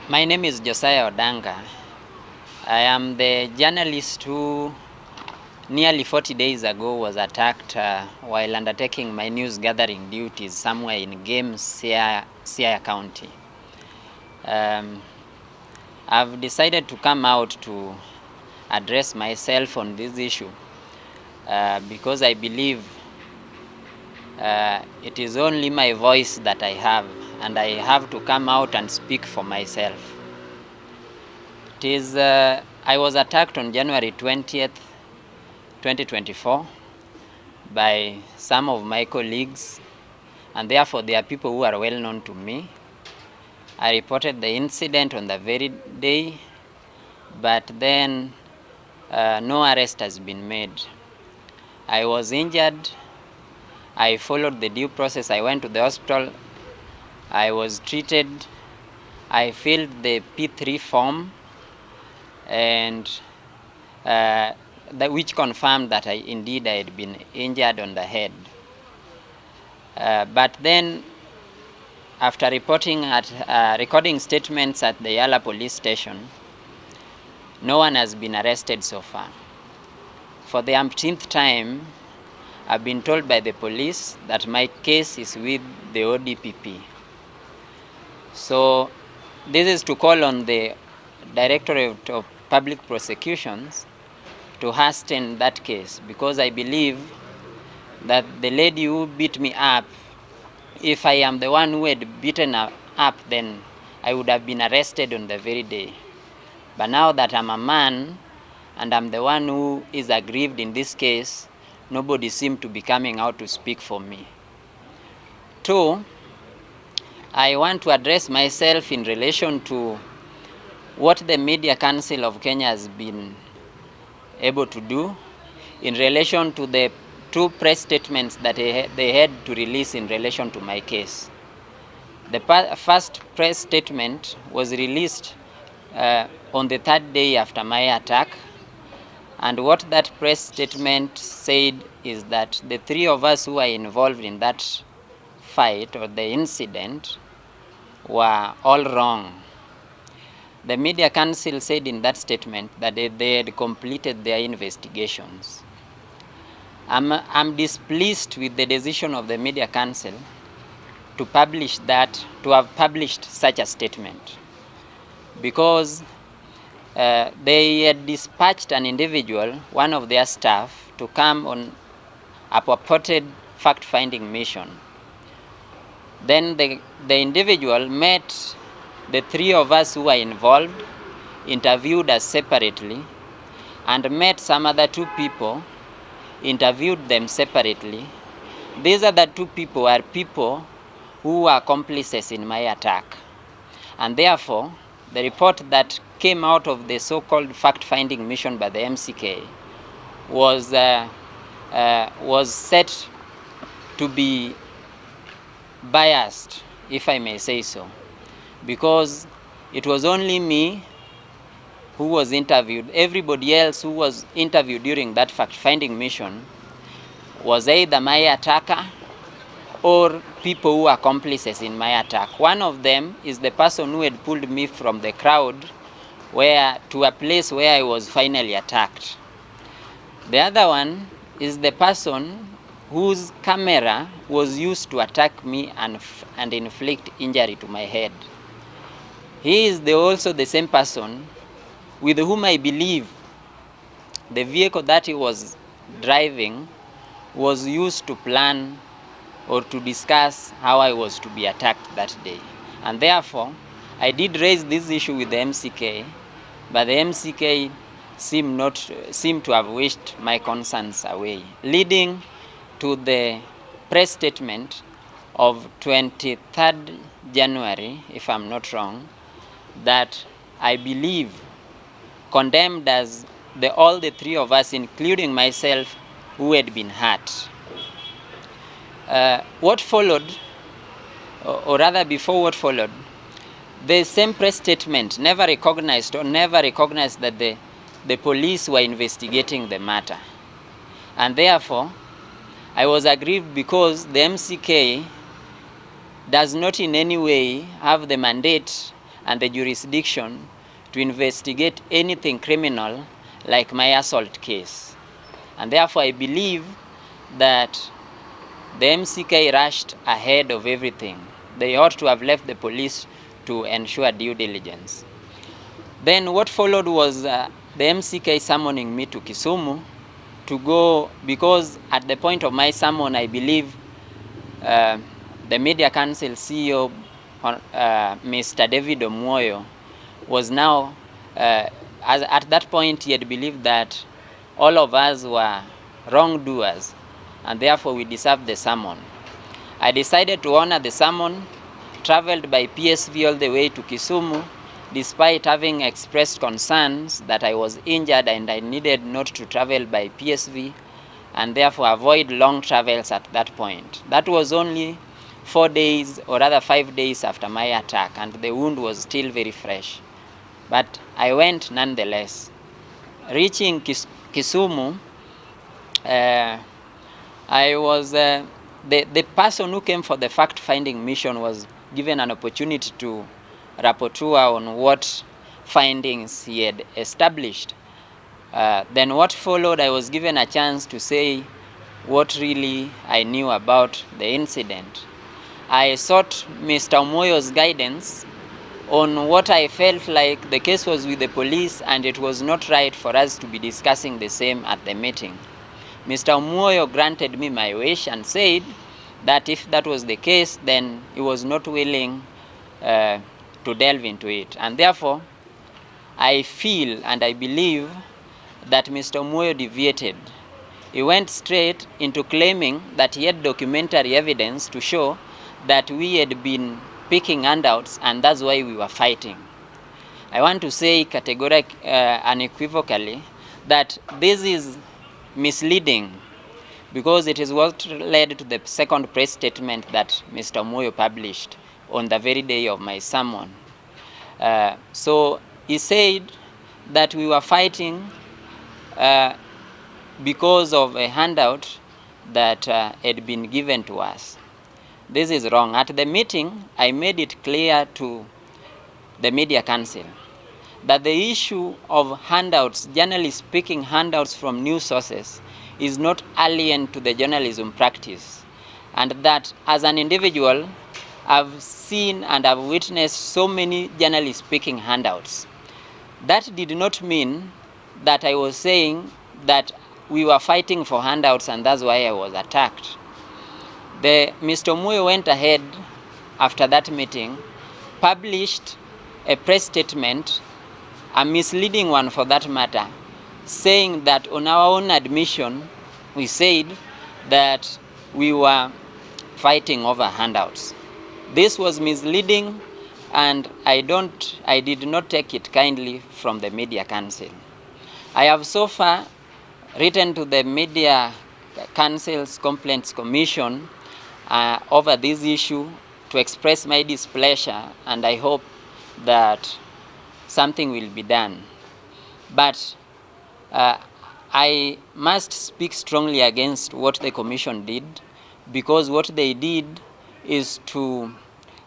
My name is Josiah Odanga. I am the journalist who nearly 40 days ago was attacked while undertaking my news gathering duties somewhere in Siaya County. I've decided to come out to address myself on this issue because I believe it is only my voice that I have, and I have to come out and speak for myself. I was attacked on January 20th, 2024 by some of my colleagues, and therefore they are people who are well known to me. I reported the incident on the very day, but then no arrest has been made. I was injured. I followed the due process. I went to the hospital. I was treated. I filled the P3 form, and which confirmed that I had been injured on the head. But then, after recording statements at the Yala police station, no one has been arrested so far. For the umpteenth time, I've been told by the police that my case is with the ODPP. So this is to call on the Directorate of Public Prosecutions to hasten that case, because I believe that the lady who beat me up, if I am the one who had beaten her up, then I would have been arrested on the very day. But now that I'm a man and I'm the one who is aggrieved in this case, nobody seems to be coming out to speak for me. Two, I want to address myself in relation to what the Media Council of Kenya has been able to do in relation to the two press statements that they had to release in relation to my case. The first press statement was released on the third day after my attack, and what that press statement said is that the three of us who were involved in that fight or the incident were all wrong. The Media Council said in that statement that they had completed their investigations. I'm displeased with the decision of the Media Council to have published such a statement, because they had dispatched an individual, one of their staff, to come on a purported fact-finding mission. Then the individual met the three of us who were involved, interviewed us separately, and met some other two people, interviewed them separately. These other two people are people who were accomplices in my attack. And therefore, the report that came out of the so-called fact-finding mission by the MCK was set to be biased, if I may say so, because it was only me who was interviewed. Everybody else who was interviewed during that fact-finding mission was either my attacker or people who are accomplices in my attack. One of them is the person who had pulled me from the crowd to a place where I was finally attacked. The other one is the person whose camera was used to attack me and inflict injury to my head. He is also the same person with whom I believe the vehicle that he was driving was used to plan or to discuss how I was to be attacked that day. And therefore, I did raise this issue with the MCK, but the MCK seemed to have wished my concerns away, leading to the press statement of 23rd January, if I'm not wrong, that I believe condemned as all the three of us, including myself, who had been hurt. What followed, or rather before what followed, the same press statement never recognized that the police were investigating the matter. And therefore, I was aggrieved because the MCK does not in any way have the mandate and the jurisdiction to investigate anything criminal like my assault case. And therefore I believe that the MCK rushed ahead of everything. They ought to have left the police to ensure due diligence. Then what followed was the MCK summoning me to Kisumu to go, because at the point of my summon, I believe the Media Council CEO, Mr. David Omoyo, was now, at that point he had believed that all of us were wrongdoers, and therefore we deserved the summon. I decided to honor the summon, traveled by PSV all the way to Kisumu, despite having expressed concerns that I was injured and I needed not to travel by PSV, and therefore avoid long travels at that point. That was only 4 days, or rather 5 days after my attack, and the wound was still very fresh. But I went nonetheless. Reaching Kisumu, I was, the person who came for the fact-finding mission was given an opportunity to rapporteur on what findings he had established. Then what followed, I was given a chance to say what really I knew about the incident. I sought Mr. Omoyo's guidance on what I felt like the case was with the police and it was not right for us to be discussing the same at the meeting. Mr. Omoyo granted me my wish and said that if that was the case, then he was not willing to delve into it. And therefore, I feel and I believe that Mr. Omoyo deviated. He went straight into claiming that he had documentary evidence to show that we had been picking handouts and that's why we were fighting. I want to say categorically, unequivocally, that this is misleading, because it is what led to the second press statement that Mr. Omoyo published on the very day of my summon. So he said that we were fighting because of a handout that had been given to us. This is wrong. At the meeting, I made it clear to the Media Council that the issue of handouts, generally speaking, handouts from news sources, is not alien to the journalism practice, and that as an individual, I've seen and I've witnessed so many generally speaking handouts. That did not mean that I was saying that we were fighting for handouts and that's why I was attacked. Mr. Omoyo went ahead after that meeting, published a press statement, a misleading one for that matter, saying that on our own admission, we said that we were fighting over handouts. This was misleading, and I did not take it kindly from the Media Council. I have so far written to the Media Council's Complaints Commission over this issue to express my displeasure, and I hope that something will be done. But I must speak strongly against what the Commission did, because what they did is to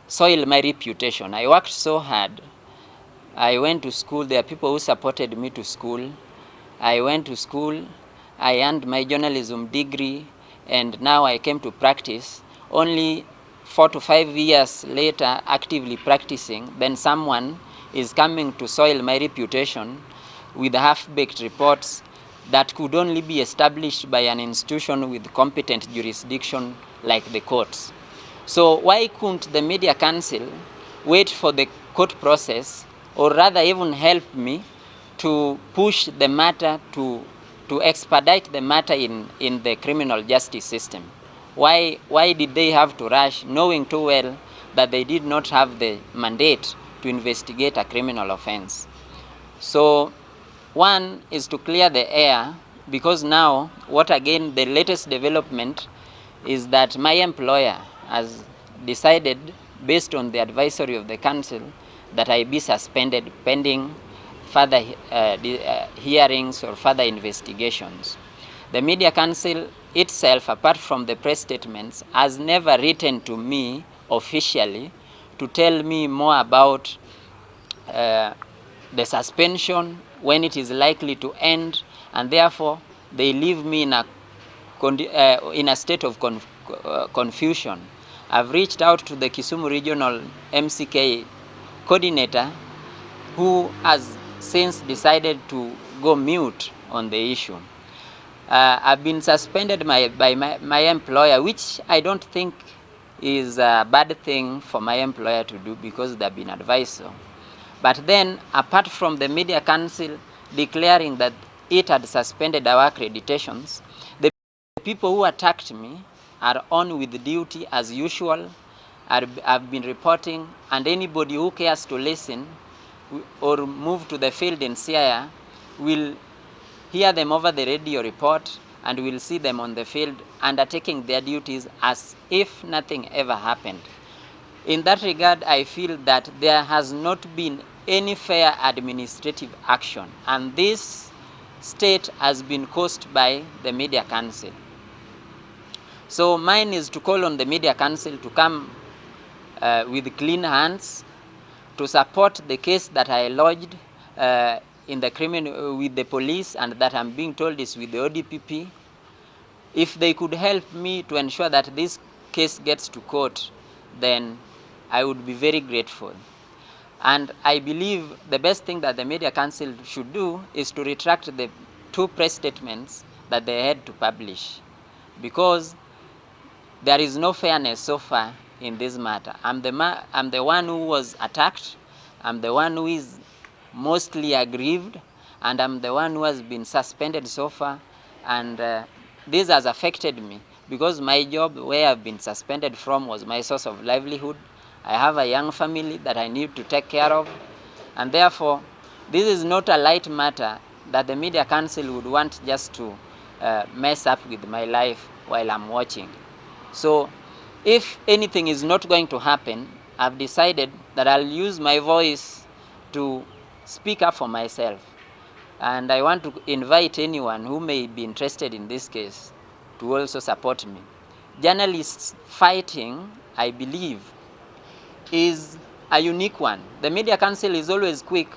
soil my reputation. I worked so hard. I went to school. There are people who supported me to school. I went to school. I earned my journalism degree, and now I came to practice. Only 4 to 5 years later, actively practicing, then someone is coming to soil my reputation with half-baked reports that could only be established by an institution with competent jurisdiction like the courts. So why couldn't the Media Council wait for the court process, or rather even help me to push the matter, to expedite the matter in the criminal justice system? Why did they have to rush, knowing too well that they did not have the mandate to investigate a criminal offense? So one is to clear the air, because now what again the latest development is that my employer has decided, based on the advisory of the council, that I be suspended pending further hearings or further investigations. The Media Council itself, apart from the press statements, has never written to me officially to tell me more about the suspension, when it is likely to end, and therefore they leave me in a state of confusion. I've reached out to the Kisumu Regional MCK coordinator, who has since decided to go mute on the issue. I've been suspended by my employer, which I don't think is a bad thing for my employer to do, because they've been advised so. But then, apart from the Media Council declaring that it had suspended our accreditations, the people who attacked me are on with duty as usual. I've been reporting, and anybody who cares to listen or move to the field in Siaya will hear them over the radio report, and will see them on the field undertaking their duties as if nothing ever happened. In that regard, I feel that there has not been any fair administrative action, and this state has been caused by the Media Council. So mine is to call on the Media Council to come with clean hands, to support the case that I lodged in the criminal with the police, and that I'm being told is with the ODPP. If they could help me to ensure that this case gets to court, then I would be very grateful. And I believe the best thing that the Media Council should do is to retract the 2 press statements that they had to publish, because there is no fairness so far in this matter. I'm the one who was attacked, I'm the one who is mostly aggrieved, and I'm the one who has been suspended so far, and this has affected me, because my job, where I've been suspended from, was my source of livelihood. I have a young family that I need to take care of, and therefore this is not a light matter that the Media Council would want just to mess up with my life while I'm watching. So if anything is not going to happen, I've decided that I'll use my voice to speak up for myself. And I want to invite anyone who may be interested in this case to also support me. Journalists fighting, I believe, is a unique one. The Media Council is always quick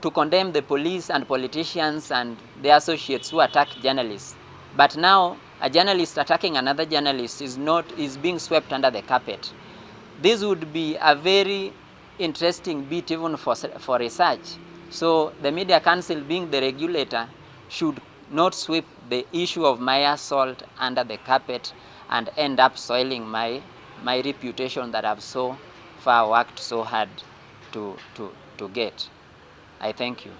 to condemn the police and politicians and their associates who attack journalists. But now, a journalist attacking another journalist is being swept under the carpet. This would be a very interesting bit even for research. So the Media Council, being the regulator, should not sweep the issue of my assault under the carpet and end up soiling my reputation that I've so far worked so hard to get. I thank you.